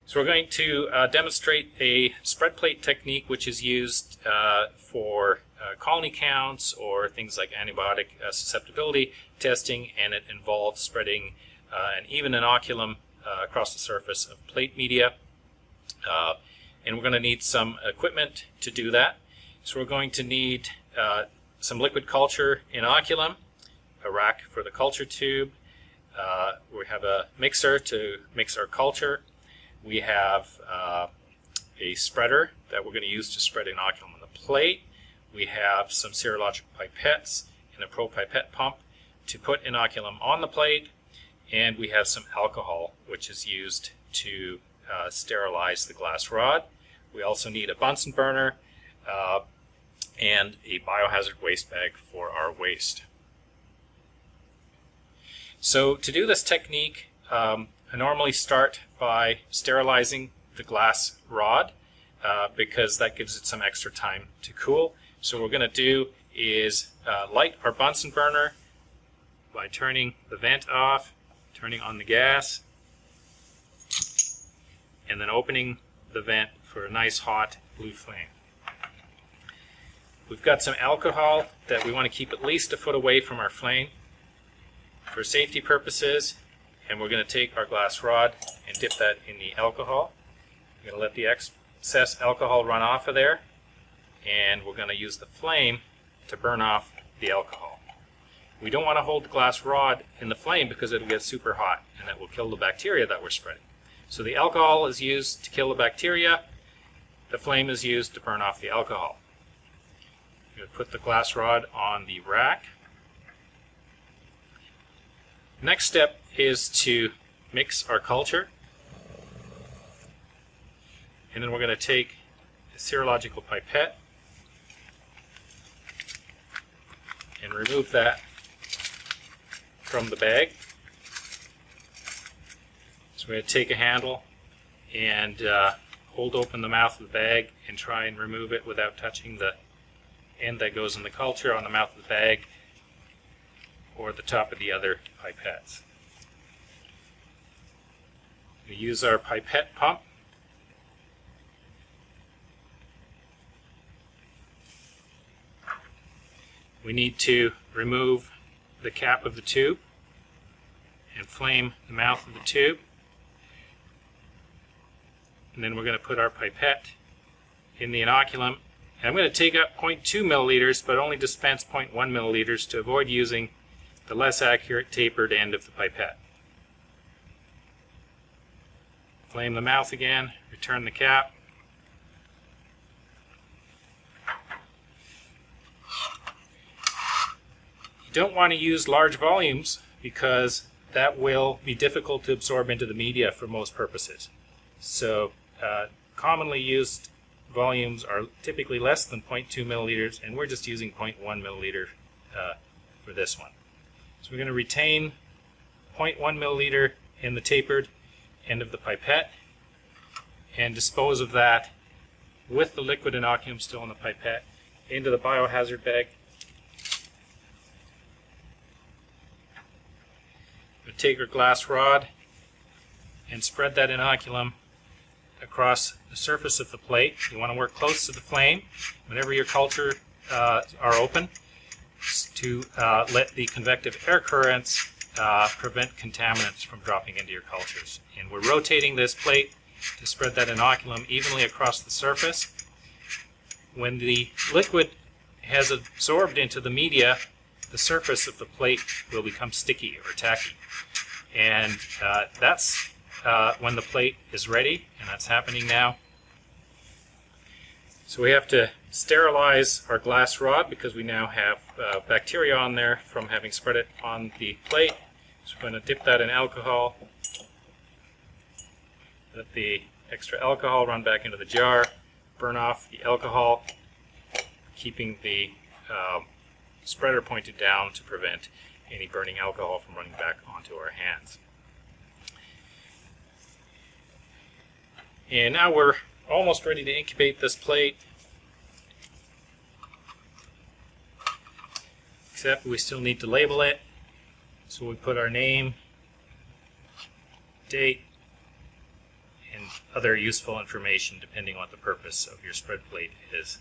So we're going to demonstrate a spread plate technique which is used for colony counts or things like antibiotic susceptibility testing, and it involves spreading an even inoculum across the surface of plate media. And we're going to need some equipment to do that. So we're going to need some liquid culture inoculum, a rack for the culture tube. We have a mixer to mix our culture. We have a spreader that we're going to use to spread inoculum on the plate. We have some serological pipettes and a pro-pipette pump to put inoculum on the plate. And we have some alcohol, which is used to sterilize the glass rod. We also need a Bunsen burner and a biohazard waste bag for our waste. So to do this technique, I normally start by sterilizing the glass rod because that gives it some extra time to cool. So what we're going to do is light our Bunsen burner by turning the vent off, turning on the gas, and then opening the vent for a nice hot blue flame. We've got some alcohol that we want to keep at least a foot away from our flame for safety purposes, and we're going to take our glass rod and dip that in the alcohol. We're going to let the excess alcohol run off of there, and we're going to use the flame to burn off the alcohol. We don't want to hold the glass rod in the flame because it'll get super hot and that will kill the bacteria that we're spreading. So the alcohol is used to kill the bacteria. The flame is used to burn off the alcohol. I'm going to put the glass rod on the rack. Next step is to mix our culture. And then we're going to take a serological pipette and remove that from the bag. So we're going to take a handle and hold open the mouth of the bag and try and remove it without touching the end that goes in the culture on the mouth of the bag or the top of the other pipettes. We use our pipette pump. We need to remove the cap of the tube and flame the mouth of the tube. And then we're going to put our pipette in the inoculum. And I'm going to take up 0.2 milliliters, but only dispense 0.1 milliliters to avoid using the less accurate tapered end of the pipette. Flame the mouth again, return the cap. You don't want to use large volumes because that will be difficult to absorb into the media for most purposes. So commonly used volumes are typically less than 0.2 milliliters, and we're just using 0.1 milliliter for this one. So we're going to retain 0.1 milliliter in the tapered end of the pipette and dispose of that with the liquid inoculum still in the pipette into the biohazard bag. We'll take our glass rod and spread that inoculum across the surface of the plate. You want to work close to the flame whenever your culture are open to let the convective air currents prevent contaminants from dropping into your cultures. And we're rotating this plate to spread that inoculum evenly across the surface. When the liquid has absorbed into the media, the surface of the plate will become sticky or tacky. And that's when the plate is ready, and that's happening now. So we have to sterilize our glass rod because we now have bacteria on there from having spread it on the plate. So we're going to dip that in alcohol, let the extra alcohol run back into the jar, burn off the alcohol, keeping the spreader pointed down to prevent any burning alcohol from running back onto our hands. And now we're almost ready to incubate this plate, except we still need to label it. So we put our name, date, and other useful information depending on what the purpose of your spread plate is,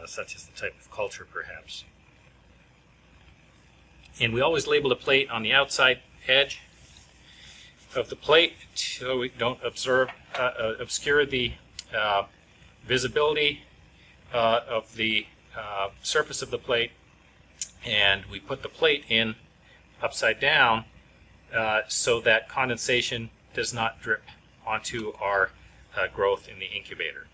such as the type of culture perhaps. And we always label the plate on the outside edge of the plate so we don't obscure the visibility of the surface of the plate, and we put the plate in upside down so that condensation does not drip onto our growth in the incubator.